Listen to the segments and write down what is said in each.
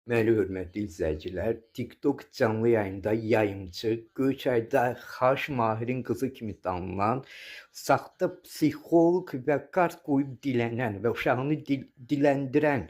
Məli hörmətli izləyicilər, TikTok canlı yayında yayımçı, Göyçayda Xaş Mahirin qızı kimi tanınan, saxta psixoloq və kart qoyub dilənən və uşağını diləndirən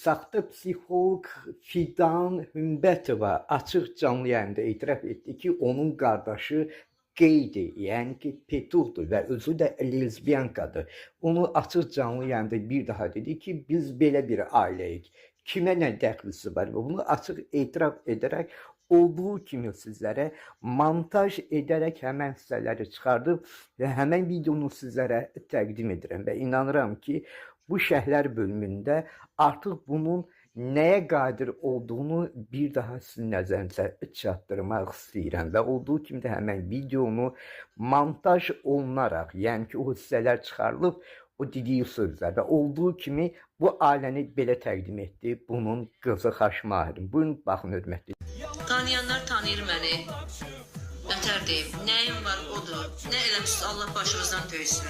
saxta psixoloq Fidan Hümbətova açıq canlı yayında etiraf etdi ki, onun qardaşı qeydi, yəni ki, petuqdur və özü də lezbiyankadır. Onu açıq canlı yayında bir daha dedi ki, biz belə bir ailəyik. Kimə nə dəxlisi var? Və bunu açıq etiraf edərək olduğu kimi sizlərə montaj edərək həmən hissələri çıxardıb və həmən videonu sizlərə təqdim edirəm və inanıram ki, bu şərhlər bölümündə artıq bunun nəyə qadir olduğunu bir daha sizin nəzərinizə çatdırmaq istəyirəm və olduğu kimi də həmən videonu montaj olunaraq, yəni ki, o hissələr çıxarılıb, o dediyi sözlər və olduğu kimi bu ailəni belə təqdim etdi bunun qızı Xaş Mahirin. Buyurun, baxın hörmətli. Tanıyanlar tanıyır məni. Nətər deyim, nəyim var odur, nə eləmişsə Allah başımızdan döysün.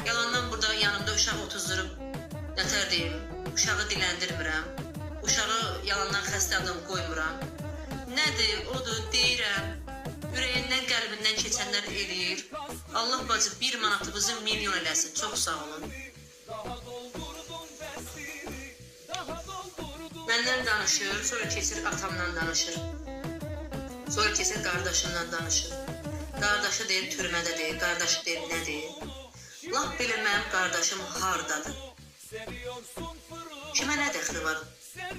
Yalandan burada yanımda uşaq otuzdurub, nətər deyim, uşağı diləndirmirəm. Uşağı yalandan xəstə adam qoymuram. Nədir, odur, deyirəm. Ürəyindən, qəlbindən keçənlər eləyir. Allah bacı 1 manatımızı milyon eləsin. Çox sağ olun. Məndən danışır, sonra keçir atamdan danışır. Sonra keçir qardaşımdan danışır. Qardaşı deyir türmədə deyir, qardaşı deyir nə deyir. Laf bilir mənim qardaşım hardadır. Kimə nə dəxli var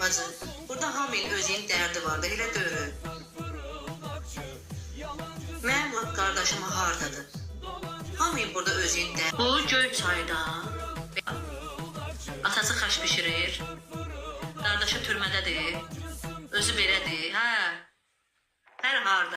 bacı? Burada hamının özünün dərdi vardı, elə deyil. Mənim laf qardaşım hardadır. Hamının burada özünün dərdi. Bu Göyçayda atası xaş bişirir. Qardaşı türmədədir. Özü belədir. Hə. Hər harda.